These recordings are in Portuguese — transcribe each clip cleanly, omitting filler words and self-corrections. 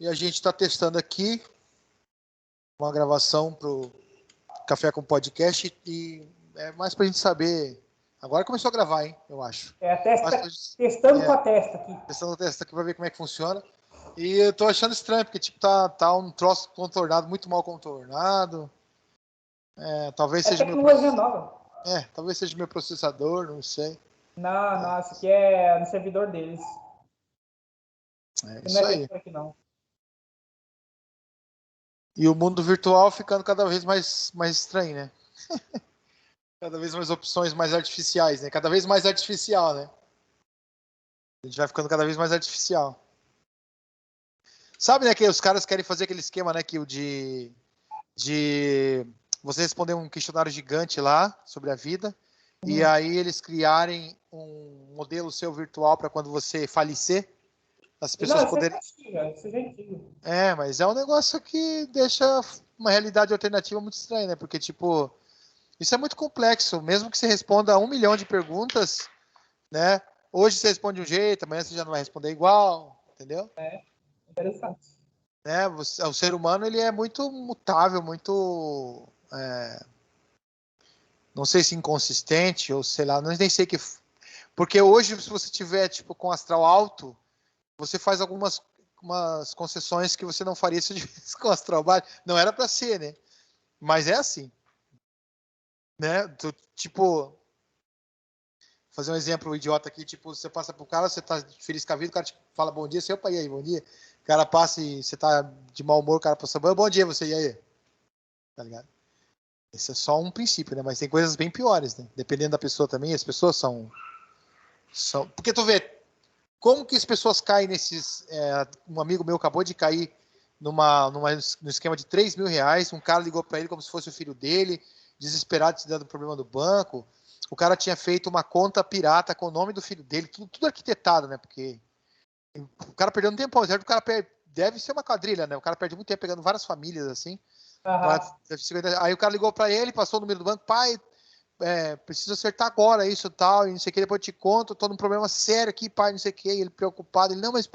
E a gente está testando aqui uma gravação para o Café com Podcast e é mais para a gente saber. Agora começou a gravar, hein? Eu acho. Testando com a testa aqui. Testando a testa aqui para ver como é que funciona. E eu tô achando estranho, porque tipo, tá um troço contornado, muito mal contornado. Talvez seja tecnologia nova. Talvez seja meu processador, não sei. Não, isso aqui é no servidor deles. Isso aí. Aqui, não. E o mundo virtual ficando cada vez mais estranho, né? Cada vez mais opções mais artificiais, né? Cada vez mais artificial, né? A gente vai ficando cada vez mais artificial. Sabe, né, que os caras querem fazer aquele esquema, né, que o de você responder um questionário gigante lá sobre a vida, e aí eles criarem um modelo seu virtual para quando você falecer, as pessoas poderem... Isso já é antigo. Mas é um negócio que deixa uma realidade alternativa muito estranha, né? Porque, tipo, isso é muito complexo. Mesmo que você responda 1 milhão de perguntas, né? Hoje você responde de um jeito, amanhã você já não vai responder igual, entendeu? Interessante. O ser humano, ele é muito mutável, muito... não sei se inconsistente, ou sei lá, nem sei que... Porque hoje, se você tiver, tipo, com astral alto, você faz algumas concessões que você não faria se tivesse com astral baixo. Não era para ser, né? Mas é assim. Né? Tipo... Fazer um exemplo idiota aqui, tipo, você passa pro cara, você tá feliz com a vida, o cara te fala bom dia, opa, e aí, bom dia. O cara passa e você tá de mau humor, o cara passa bom dia, você, e aí? Tá ligado? Esse é só um princípio, né? Mas tem coisas bem piores, né? Dependendo da pessoa também, as pessoas são... Porque tu vê, como que as pessoas caem nesses... um amigo meu acabou de cair no esquema de 3 mil reais, um cara ligou pra ele como se fosse o filho dele, desesperado, se dando problema do banco. O cara tinha feito uma conta pirata com o nome do filho dele, tudo arquitetado, né? Porque o cara perdeu um tempo, o cara deve ser uma quadrilha, né? O cara perde muito tempo pegando várias famílias, assim. Aí o cara ligou pra ele, passou o número do banco, pai, preciso acertar agora isso e tal, e não sei o que, depois eu te conto, tô num problema sério aqui, pai, não sei o que, ele preocupado, ele, não, mas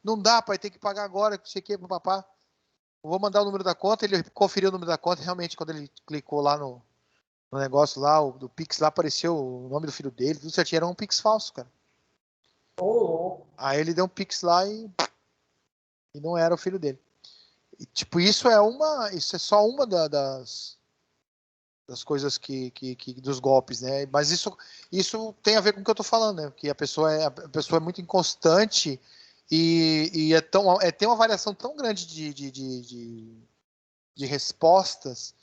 não dá, pai, tem que pagar agora, não sei o que, papá. Vou mandar o número da conta, ele conferiu o número da conta, realmente, quando ele clicou lá no negócio lá, do Pix lá, apareceu o nome do filho dele, tudo certinho, era um Pix falso, cara. Aí ele deu um Pix lá e não era o filho dele. E, tipo, isso é só uma das coisas dos golpes, né? Mas isso tem a ver com o que eu tô falando, né? Que a pessoa é muito inconstante e tem uma variação tão grande de respostas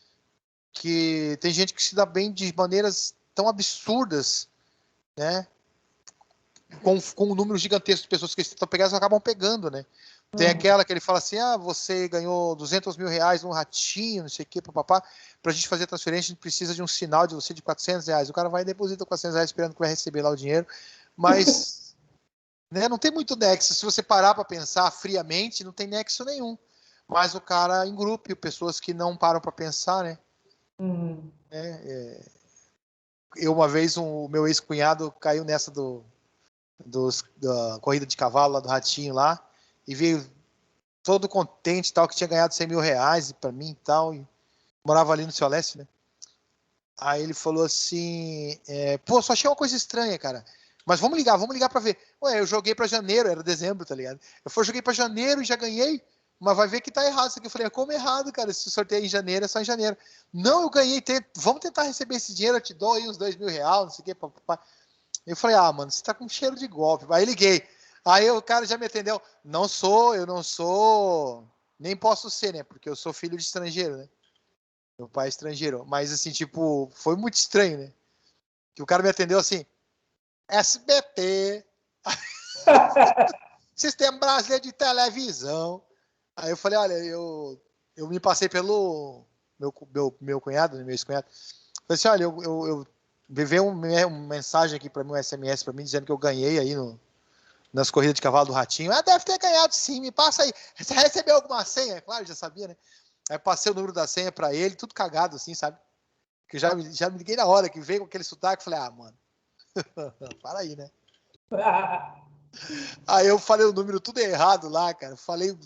que tem gente que se dá bem de maneiras tão absurdas, né? Com um número gigantesco de pessoas que eles tentam pegar, eles acabam pegando, né? Tem aquela que ele fala assim, você ganhou 200 mil reais num ratinho, não sei o que, papapá, pra gente fazer a transferência, a gente precisa de um sinal de você de 400 reais. O cara vai e deposita 400 reais esperando que vai receber lá o dinheiro, mas né, não tem muito nexo. Se você parar para pensar friamente, não tem nexo nenhum. Mas o cara engrupe pessoas que não param para pensar, né? Eu, uma vez, o meu ex-cunhado caiu nessa da corrida de cavalo lá do ratinho lá, e veio todo contente tal, que tinha ganhado 100 mil reais para mim e tal, e morava ali no Seu Leste, né? Aí ele falou assim, só achei uma coisa estranha, cara, mas vamos ligar pra ver. Ué, eu joguei pra janeiro, era dezembro, tá ligado? Joguei pra janeiro e já ganhei, mas vai ver que tá errado isso aqui. Eu falei, como errado, cara? Se sorteio em janeiro, é só em janeiro. Não, eu ganhei, vamos tentar receber esse dinheiro, eu te dou aí uns 2 mil reais, não sei o que, papapá. Eu falei, mano, você tá com cheiro de golpe. Aí liguei. Aí o cara já me atendeu. Eu não sou, nem posso ser, né? Porque eu sou filho de estrangeiro, né? Meu pai é estrangeiro. Mas assim, tipo, foi muito estranho, né? Que o cara me atendeu assim, SBT, Sistema Brasileiro de Televisão. Aí eu falei, olha, eu me passei pelo meu cunhado, meu ex-cunhado. Falei assim, olha, eu veio uma mensagem aqui para mim, um SMS para mim, dizendo que eu ganhei aí nas corridas de cavalo do Ratinho. Deve ter ganhado sim, me passa aí. Você recebeu alguma senha? Claro, já sabia, né? Aí passei o número da senha para ele, tudo cagado assim, sabe? Que já me liguei na hora, que veio com aquele sotaque, falei, mano, para aí, né? Aí eu falei o número tudo errado lá, cara. Falei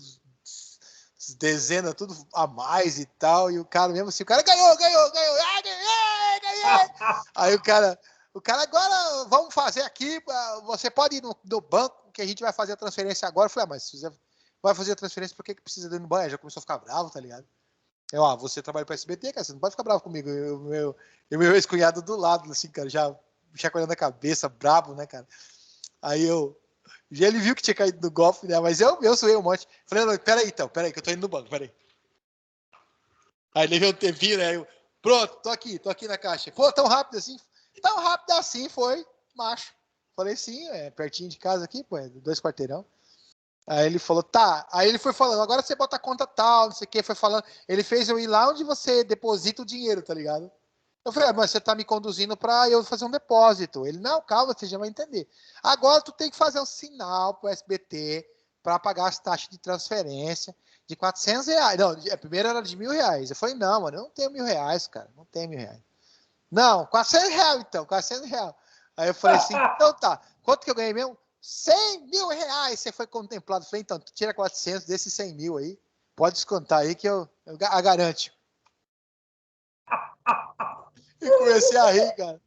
dezenas, tudo a mais e tal, e o cara mesmo assim, o cara ganhou, ganhei. Aí o cara, agora vamos fazer aqui, você pode ir no banco, que a gente vai fazer a transferência agora. Eu falei, mas se você vai fazer a transferência, por que precisa ir no banco? Aí já começou a ficar bravo, tá ligado? Você trabalha para SBT, cara, você não pode ficar bravo comigo. E o meu ex-cunhado do lado, assim, cara, já chacoalhando a cabeça, brabo, né, cara? Aí já ele viu que tinha caído no golpe, né? Mas eu suei um monte. Falei, não, peraí, que eu tô indo no banco, peraí. Aí levei um tempinho, né? Pronto, tô aqui na caixa. Pô, tão rápido assim? Tão rápido assim, foi, macho. Falei, sim, pertinho de casa aqui, pô, 2 quarteirão. Aí ele falou, tá. Aí ele foi falando, agora você bota a conta tal, não sei o que, foi falando. Ele fez eu ir lá onde você deposita o dinheiro, tá ligado? Eu falei, mas você tá me conduzindo pra eu fazer um depósito. Ele, não, calma, você já vai entender. Agora tu tem que fazer um sinal pro SBT para pagar as taxas de transferência de R$ 400. Não, primeiro era de R$ 1.000. Eu falei, não, mano, eu não tenho R$ 1.000, cara. Não tenho R$ 1.000. Não, R$ 400 então, R$ 400. Aí eu falei assim, então tá, quanto que eu ganhei mesmo? R$ 100.000, você foi contemplado. Eu falei, então, tu tira 400 desses 100 mil aí, pode descontar aí que eu garanto. E comecei a rir, cara.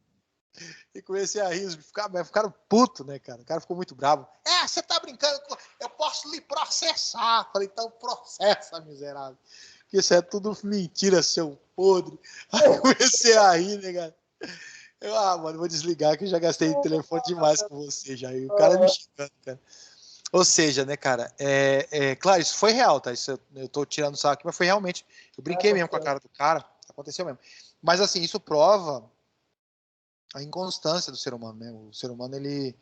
Ficaram putos, né, cara? O cara ficou muito bravo. Você tá brincando, eu posso lhe processar. Falei, então processa, miserável. Porque isso é tudo mentira, seu podre. Aí comecei a rir, né, cara? Mano, vou desligar que eu já gastei telefone demais com você já. E o cara me xingando, cara. Ou seja, né, cara, claro, isso foi real, tá? Isso eu tô tirando sarro aqui, mas foi realmente. Eu brinquei mesmo com a cara do cara, aconteceu mesmo. Mas assim, isso prova a inconstância do ser humano, né? O ser humano, ele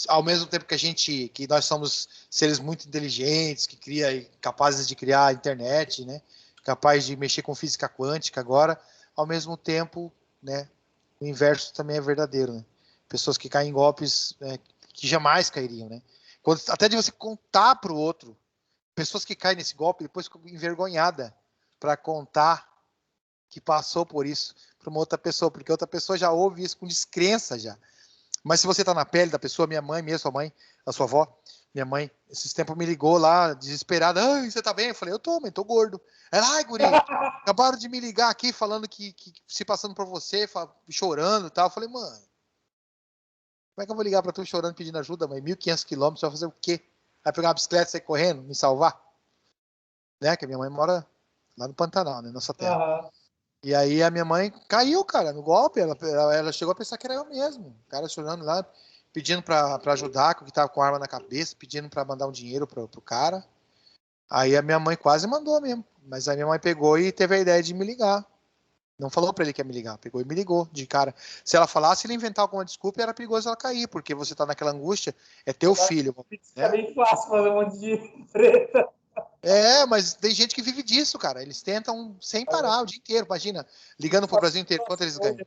ao mesmo tempo que nós somos seres muito inteligentes, capazes de criar a internet, né? Capazes de mexer com física quântica agora, ao mesmo tempo, né? O inverso também é verdadeiro, né? Pessoas que caem em golpes, que jamais cairiam, né? Até de você contar para o outro, pessoas que caem nesse golpe depois ficam envergonhada para contar que passou por isso para uma outra pessoa, porque outra pessoa já ouve isso com descrença já. Mas se você tá na pele da pessoa, minha mãe mesmo, sua mãe, a sua avó, minha mãe, esses tempos me ligou lá, desesperada. Ai, você tá bem? Eu falei, eu tô, mãe, tô gordo. Ela, ai, guri, acabaram de me ligar aqui falando que se passando por você, chorando e tal. Eu falei, mãe, como é que eu vou ligar pra tu chorando, pedindo ajuda, mãe? 1.500 quilômetros, vai fazer o quê? Vai pegar uma bicicleta e sair correndo, me salvar? Né? Que a minha mãe mora lá no Pantanal, né? Nossa terra. Aham. E aí a minha mãe caiu, cara, no golpe. Ela chegou a pensar que era eu mesmo. O cara chorando lá, pedindo pra ajudar, que tava com a arma na cabeça, pedindo pra mandar um dinheiro pro cara. Aí a minha mãe quase mandou mesmo. Mas a minha mãe pegou e teve a ideia de me ligar. Não falou pra ele que ia me ligar, pegou e me ligou de cara. Se ela falasse, ele inventar alguma desculpa, era perigoso ela cair, porque você tá naquela angústia, é teu filho, Fica né? bem fácil fazer um monte de treta. Mas tem gente que vive disso, cara. Eles tentam sem parar o dia inteiro. Imagina, ligando pro Brasil inteiro, quanto eles ganham?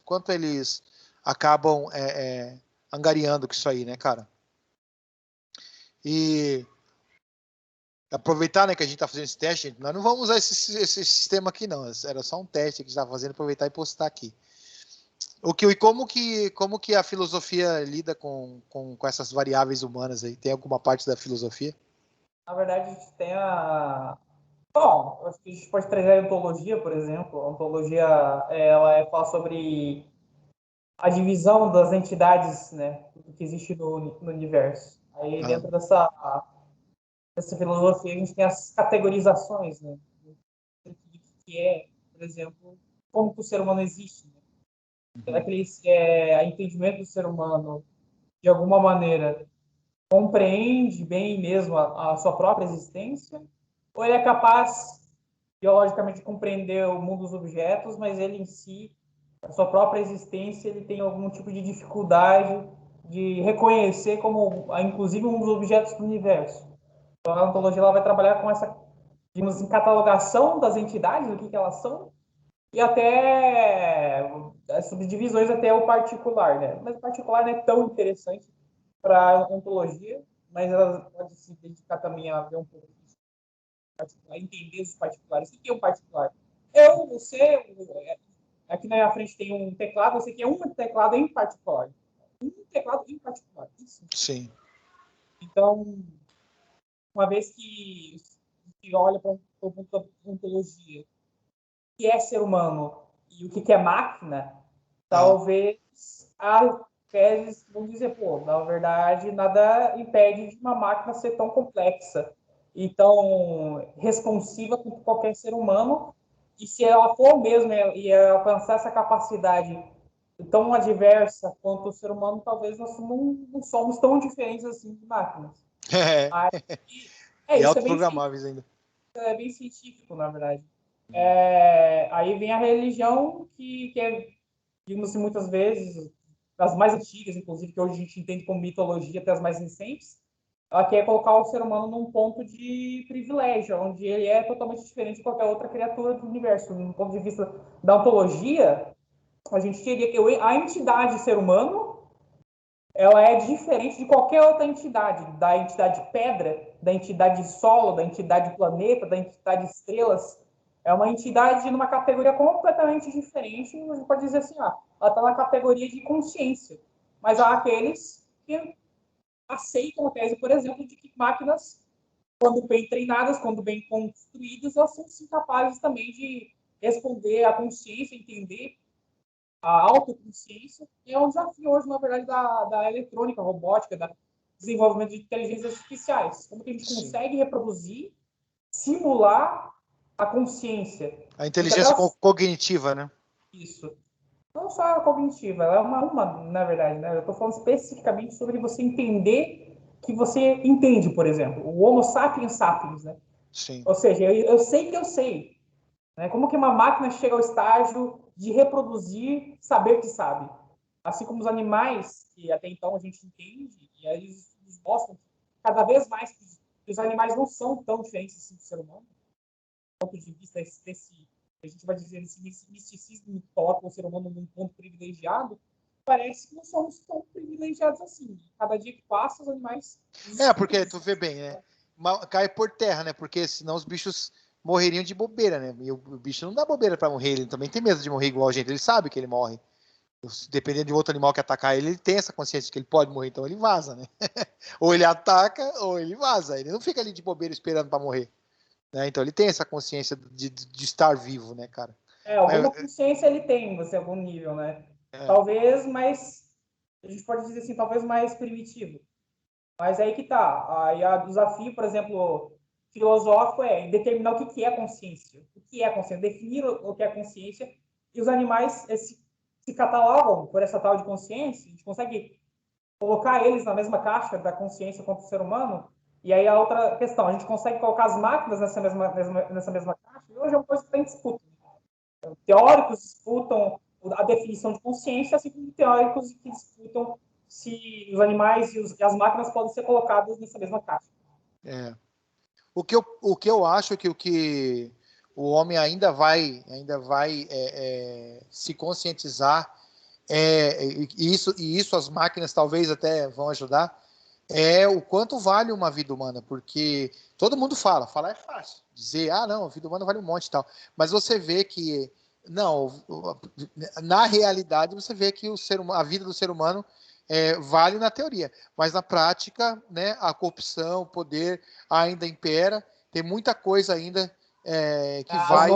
Quanto eles acabam angariando com isso aí, né, cara? E aproveitar, né, que a gente tá fazendo esse teste, nós não vamos usar esse sistema aqui, não. Era só um teste que a gente tá fazendo, aproveitar e postar aqui. Como que a filosofia lida com essas variáveis humanas aí? Tem alguma parte da filosofia? Na verdade, a gente tem a. Bom, acho que a gente pode trazer a ontologia, por exemplo. A ontologia, fala sobre a divisão das entidades, né, que existe no universo. Aí, Ah, dentro dessa filosofia, a gente tem as categorizações, né, que é, por exemplo, como que o ser humano existe. Né? Será que ele, a entendimento do ser humano, de alguma maneira, compreende bem mesmo a sua própria existência? Ou ele é capaz, biologicamente, de compreender o mundo dos objetos, mas ele em si, a sua própria existência, ele tem algum tipo de dificuldade de reconhecer como, inclusive, um dos objetos do universo? Então, a ontologia ela vai trabalhar com essa, digamos assim, catalogação das entidades, o que elas são, e até as subdivisões até o particular, né? Mas o particular não é tão interessante para a ontologia, mas ela pode se dedicar também a ver um pouco disso, a entender os particulares. O que é um particular? Você, aqui na minha frente tem um teclado, você quer um teclado em particular. Um teclado em particular. Isso. sim. Então, uma vez que olha para o ponto da ontologia, o que é ser humano e o que é máquina, talvez a teses vão dizer, pô, na verdade, nada impede de uma máquina ser tão complexa e tão responsiva quanto qualquer ser humano, e se ela for mesmo e alcançar essa capacidade tão adversa quanto o ser humano, talvez nós não somos tão diferentes assim de máquinas. Aí, e isso autoprogramáveis ainda. É bem científico, na verdade. Aí vem a religião, que é, digamos assim, muitas vezes, das mais antigas, inclusive, que hoje a gente entende como mitologia, até as mais recentes, ela quer colocar o ser humano num ponto de privilégio, onde ele é totalmente diferente de qualquer outra criatura do universo. Do ponto de vista da ontologia, a gente teria que a entidade ser humano, ela é diferente de qualquer outra entidade, da entidade pedra, da entidade solo, da entidade planeta, da entidade estrelas. É uma entidade numa categoria completamente diferente. A gente pode dizer assim, ela está na categoria de consciência. Mas há aqueles que aceitam a tese, por exemplo, de que máquinas, quando bem treinadas, quando bem construídas, elas são sim capazes também de responder à consciência, entender a autoconsciência. É um desafio hoje, na verdade, da eletrônica, robótica, da desenvolvimento de inteligências artificiais. Como que a gente consegue reproduzir, simular a consciência? A inteligência cognitiva, né? Isso. Não só a cognitiva, ela é uma, na verdade, né? Eu estou falando especificamente sobre você entender que você entende, por exemplo, o Homo sapiens sapiens, né? Sim. Ou seja, eu sei que eu sei. Né? Como que uma máquina chega ao estágio de reproduzir, saber que sabe? Assim como os animais, que até então a gente entende, e aí eles mostram cada vez mais que os animais não são tão diferentes assim do ser humano, do ponto de vista desse, a gente vai dizer, esse misticismo que coloca o ser humano num ponto privilegiado, parece que não somos tão privilegiados assim. Cada dia que passa, os animais... Porque tu vê bem, né? Cai por terra, né? Porque senão os bichos morreriam de bobeira, né? E o bicho não dá bobeira para morrer, ele também tem medo de morrer igual a gente, ele sabe que ele morre. Dependendo de outro animal que atacar ele, ele tem essa consciência de que ele pode morrer, então ele vaza, né? Ou ele ataca, ou ele vaza. Ele não fica ali de bobeira esperando para morrer. Né? Então ele tem essa consciência de estar vivo, né, cara? Alguma consciência ele tem, você, algum nível, né? Talvez, mas a gente pode dizer assim, talvez mais primitivo. Mas aí que tá. Aí o desafio, por exemplo, filosófico é determinar o que é consciência. O que é consciência? Definir o que é consciência. E os animais se catalogam por essa tal de consciência. A gente consegue colocar eles na mesma caixa da consciência quanto o ser humano. E aí a outra questão, a gente consegue colocar as máquinas nessa mesma caixa. E hoje é uma coisa que está em disputa. Teóricos disputam a definição de consciência, assim como teóricos que disputam se os animais e as máquinas podem ser colocados nessa mesma caixa. O que eu acho é que o que o homem ainda vai se conscientizar, e isso as máquinas talvez até vão ajudar, é o quanto vale uma vida humana, porque todo mundo falar é fácil, dizer, não, a vida humana vale um monte e tal, mas você vê que, não, na realidade você vê que a vida do ser humano vale na teoria, mas na prática, né, a corrupção, o poder ainda impera, tem muita coisa ainda que vai...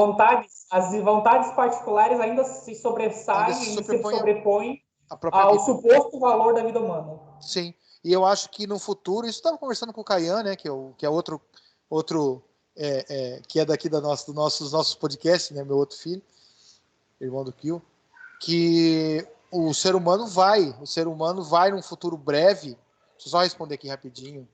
As vontades particulares ainda se sobressaem, ainda se sobrepõem ao suposto valor da vida humana. Sim, e eu acho que no futuro, isso estava conversando com o Caian, né, que é outro que é daqui dos nossos podcasts, né, meu outro filho, irmão do Kio, que o ser humano vai num futuro breve, deixa eu só responder aqui rapidinho,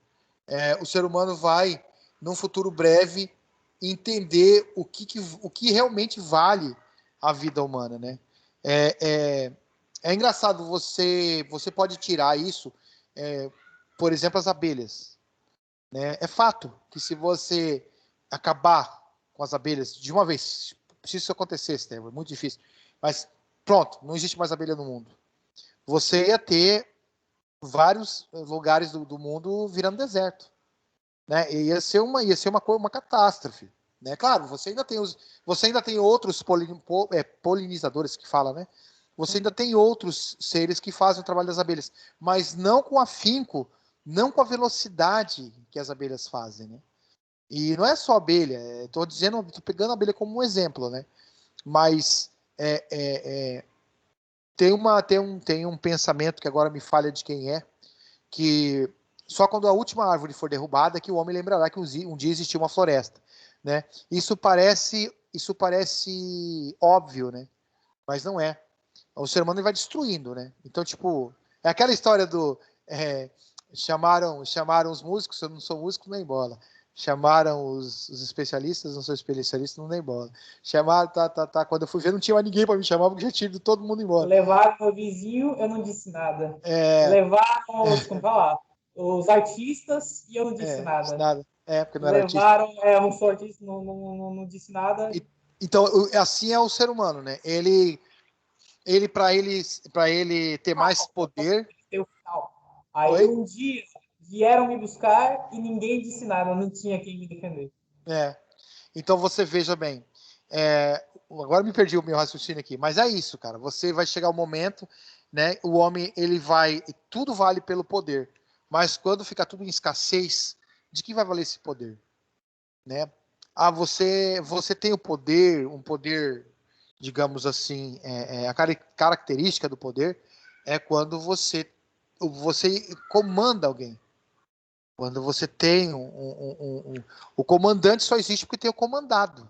o ser humano vai num futuro breve entender o que realmente vale a vida humana, né? É engraçado, você pode tirar isso, por exemplo, as abelhas, né? É fato que se você acabar com as abelhas de uma vez, se isso acontecesse, né? É muito difícil, mas pronto, não existe mais abelha no mundo. Você ia ter vários lugares do mundo virando deserto, né? E ia ser uma catástrofe, né? Claro, você ainda tem outros polinizadores que fala, né? Você ainda tem outros seres que fazem o trabalho das abelhas, mas não com afinco não com a velocidade que as abelhas fazem, né? E não é só abelha, estou pegando a abelha como um exemplo, né? Mas tem um pensamento que agora me falha de quem é, que só quando a última árvore for derrubada que o homem lembrará que um dia existiu uma floresta, né? Isso parece óbvio, né? Mas não é. O ser humano vai destruindo, né? Então, tipo, é aquela história do chamaram os músicos, eu não sou músico nem bola. Chamaram os especialistas, não sou especialista, não nem bola. Chamaram, quando eu fui ver, não tinha mais ninguém para me chamar, porque já tinha ido todo mundo embora. Levaram meu vizinho, eu não disse nada. Levaram como falar, os artistas e eu não disse nada. Nada. Porque não era artista. Levaram, não sou artista, não disse nada. Então, assim é o ser humano, né? Ele para ele ter mais poder. Aí Oi? um dia vieram me buscar e ninguém disse nada, não tinha quem me defender. Então você veja bem. Agora me perdi o meu raciocínio aqui, mas é isso, cara. Você vai chegar o momento, né? O homem ele vai, tudo vale pelo poder, mas quando ficar tudo em escassez, de que vai valer esse poder, né? Você tem o poder, um poder, digamos assim, a característica do poder é quando você comanda alguém. Quando você tem o comandante só existe porque tem o comandado,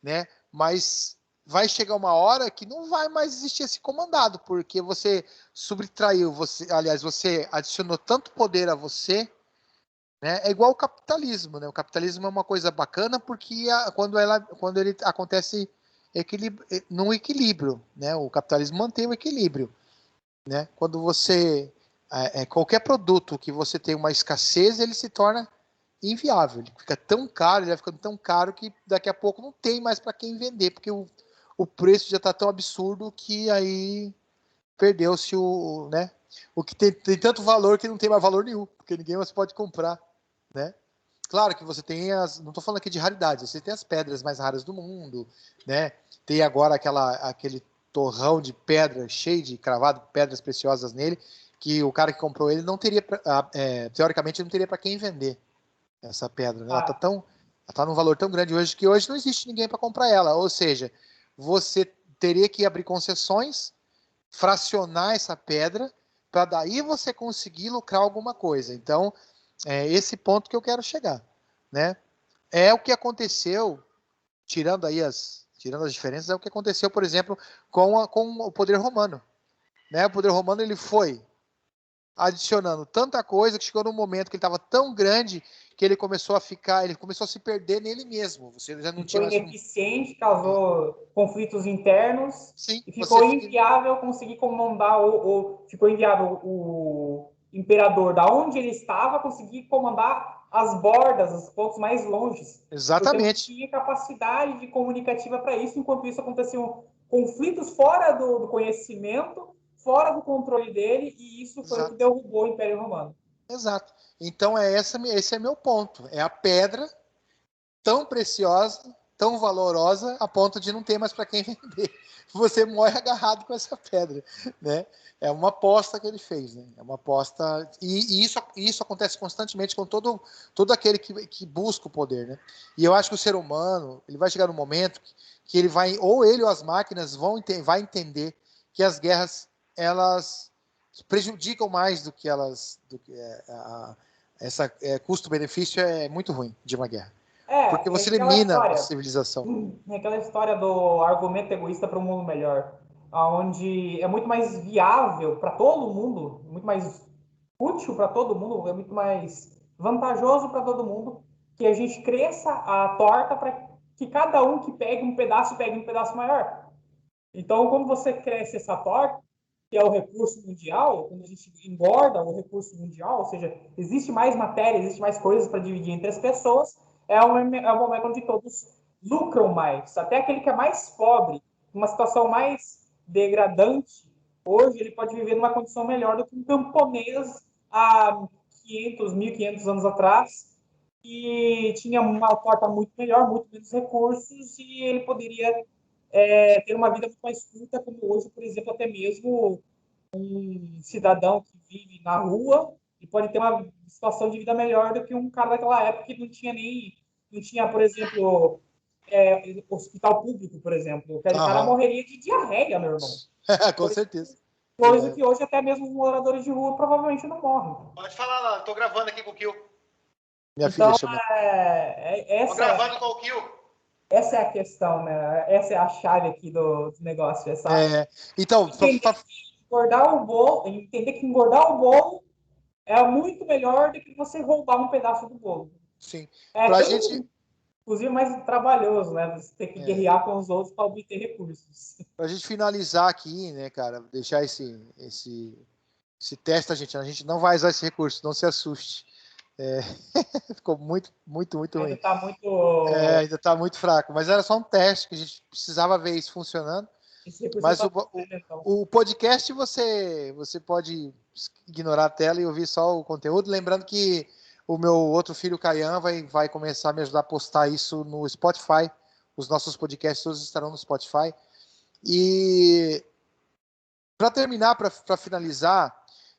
né? Mas vai chegar uma hora que não vai mais existir esse comandado, porque você subtraiu, você adicionou tanto poder a você, né? É igual o capitalismo, né? O capitalismo é uma coisa bacana porque quando ele acontece num equilíbrio, né? O capitalismo mantém o equilíbrio, né? Quando você qualquer produto que você tem uma escassez, ele se torna inviável. Ele fica tão caro, ele vai ficando tão caro que daqui a pouco não tem mais para quem vender, porque o preço já está tão absurdo que aí perdeu-se né? O que tem tanto valor que não tem mais valor nenhum, porque ninguém mais pode comprar, né? Claro que você tem não estou falando aqui de raridades, você tem as pedras mais raras do mundo, né? Tem agora aquele torrão de pedra cheio de cravado, pedras preciosas nele, que o cara que comprou ele não teria, teoricamente, não teria para quem vender essa pedra, né? Ela tá num valor tão grande hoje que hoje não existe ninguém para comprar ela. Ou seja, você teria que abrir concessões, fracionar essa pedra, para daí você conseguir lucrar alguma coisa. Então, é esse ponto que eu quero chegar, né? É o que aconteceu, tirando as diferenças, é o que aconteceu, por exemplo, com o poder romano, né? O poder romano ele foi adicionando tanta coisa que chegou num momento que ele estava tão grande que ele começou a se perder nele mesmo. Você já não tinha Foi mais ineficiente, causou conflitos internos. Sim, E ficou inviável conseguir comandar ficou inviável o imperador, da onde ele estava, conseguir comandar as bordas, os pontos mais longes. Porque não Exatamente. tinha capacidade de comunicativa para isso. Enquanto isso, aconteciam conflitos fora do conhecimento, fora do controle dele, e isso foi o que derrubou o Império Romano. Exato. Então esse é meu ponto. É a pedra tão preciosa, tão valorosa, a ponto de não ter mais para quem vender. Você morre agarrado com essa pedra, né? É uma aposta que ele fez, né? É uma aposta e isso acontece constantemente com todo aquele que busca o poder, né? E eu acho que o ser humano ele vai chegar num momento que ele vai ou ele ou as máquinas vai entender que as guerras elas prejudicam mais do que custo-benefício é muito ruim de uma guerra. Porque você elimina a civilização. É aquela história do argumento egoísta para um mundo melhor, onde é muito mais viável para todo mundo, muito mais útil para todo mundo, é muito mais vantajoso para todo mundo que a gente cresça a torta para que cada um que pegue um pedaço maior. Então, como você cresce essa torta, que é o recurso mundial, quando a gente engorda o recurso mundial, ou seja, existe mais matéria, existe mais coisas para dividir entre as pessoas, é um momento onde todos lucram mais. Até aquele que é mais pobre, numa situação mais degradante, hoje ele pode viver numa condição melhor do que um camponês há 500, 1.500 anos atrás, que tinha uma torta muito melhor, muito menos recursos, e ele poderia ter uma vida muito mais curta, como hoje, por exemplo, até mesmo um cidadão que vive na rua, e pode ter uma situação de vida melhor do que um cara daquela época que não tinha, por exemplo, hospital público, por exemplo. Aquele cara Aham. morreria de diarreia, meu irmão. Com certeza. Coisa Verdade. que hoje até mesmo os moradores de rua provavelmente não morrem. Pode falar lá, tô gravando aqui com o Kill. Minha filha Então, chama. Tô gravando com o Kill. essa é a questão, né? Essa é a chave aqui do negócio. Então, Entender que engordar o bolo é muito melhor do que você roubar um pedaço do bolo. sim. É Pra bem, gente, inclusive, mais trabalhoso, né? Você ter que é, guerrear com os outros para obter recursos. pra gente finalizar aqui, né, cara, deixar esse teste, a gente não vai usar esse recurso, não se assuste. Ficou muito, muito, muito ruim. Ainda está muito. Ainda está muito fraco, mas era só um teste que a gente precisava ver isso funcionando. Esse recurso é Mas só o podcast você pode ignorar a tela e ouvir só o conteúdo. Lembrando que o meu outro filho, Caian, vai começar a me ajudar a postar isso no Spotify. Os nossos podcasts todos estarão no Spotify. E para terminar, para finalizar,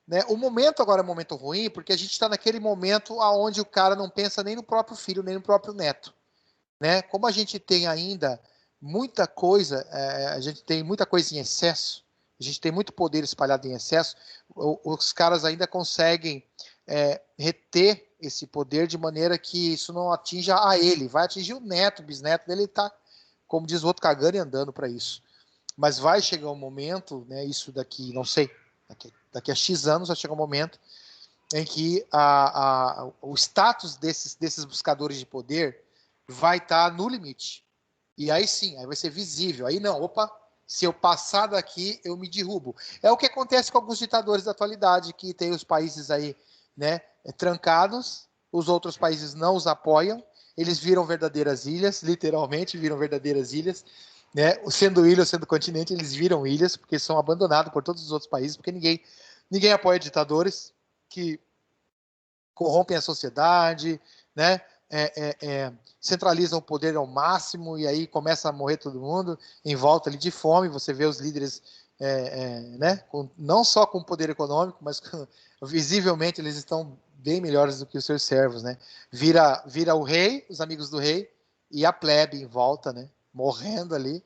né, o momento agora é um momento ruim, porque a gente está naquele momento onde o cara não pensa nem no próprio filho, nem no próprio neto. Né? Como a gente tem ainda muita coisa, a gente tem muita coisa em excesso, a gente tem muito poder espalhado em excesso, os caras ainda conseguem reter esse poder de maneira que isso não atinja a ele, vai atingir o neto, o bisneto dele, está, como diz o outro, cagando e andando para isso. Mas vai chegar um momento, né, isso daqui, não sei, daqui a X anos vai chegar um momento em que o status desses buscadores de poder vai estar no limite. E aí sim, aí vai ser visível. Aí não, opa, se eu passar daqui, eu me derrubo. É o que acontece com alguns ditadores da atualidade, que tem os países aí, né, trancados, os outros países não os apoiam, eles viram verdadeiras ilhas, literalmente viram verdadeiras ilhas, né, sendo ilha ou sendo continente, eles viram ilhas, porque são abandonados por todos os outros países, porque ninguém apoia ditadores que corrompem a sociedade, né, centralizam o poder ao máximo e aí começa a morrer todo mundo em volta ali de fome. Você vê os líderes, né, não só com poder econômico, mas visivelmente eles estão bem melhores do que os seus servos, né? Vira o rei, os amigos do rei e a plebe em volta, né, morrendo ali,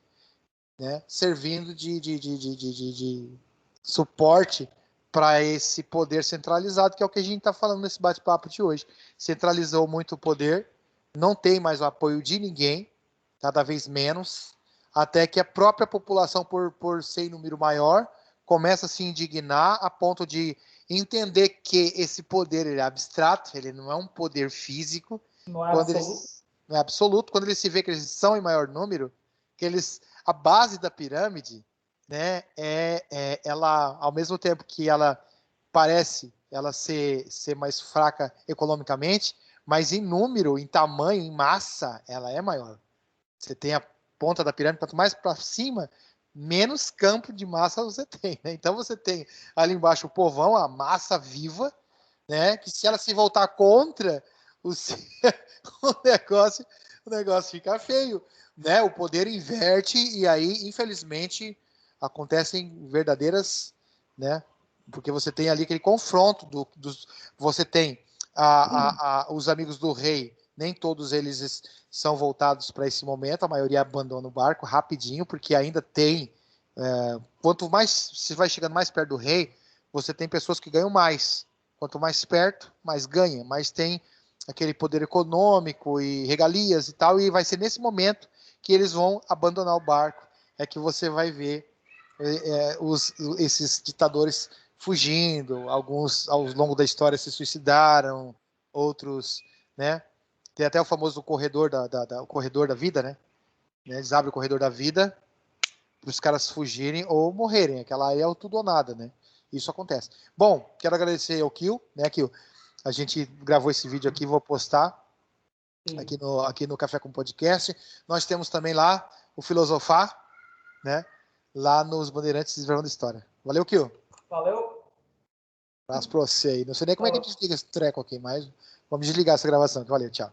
né, servindo de suporte para esse poder centralizado, que é o que a gente está falando nesse bate-papo de hoje. Centralizou muito o poder, não tem mais o apoio de ninguém, cada vez menos, até que a própria população, por ser em número maior, começa a se indignar a ponto de entender que esse poder ele é abstrato, ele não é um poder físico, Não é absoluto. não é absoluto, quando eles se vê que eles são em maior número, que a base da pirâmide, né, ela, ao mesmo tempo que ela parece ela ser mais fraca economicamente, mas em número, em tamanho, em massa, ela é maior. Você tem a ponta da pirâmide, quanto mais para cima, menos campo de massa você tem, né? Então você tem ali embaixo o povão, a massa viva, né, que se ela se voltar contra o, o negócio fica feio, né? O poder inverte e aí, infelizmente, acontecem verdadeiras, né? Porque você tem ali aquele confronto você tem os amigos do rei, nem todos eles são voltados para esse momento, a maioria abandona o barco rapidinho, porque ainda tem, quanto mais você vai chegando mais perto do rei, você tem pessoas que ganham mais. Quanto mais perto, mais ganha, mais tem aquele poder econômico e regalias e tal, e vai ser nesse momento que eles vão abandonar o barco, é que você vai ver esses ditadores fugindo, alguns ao longo da história se suicidaram, outros, né? Tem até o famoso corredor o corredor da vida, né? Eles abrem o corredor da vida para os caras fugirem ou morrerem. Aquela aí é o tudo ou nada, né? Isso acontece. Bom, quero agradecer ao Kill, né, Kill? A gente gravou esse vídeo aqui, vou postar aqui no Café com Podcast. Nós temos também lá o Filosofar, né? Lá nos Bandeirantes Desvendando História. Valeu, Kill. Valeu. Abraço pra você aí. Não sei nem como é que a gente desliga esse treco aqui, mas vamos desligar essa gravação. Valeu, tchau.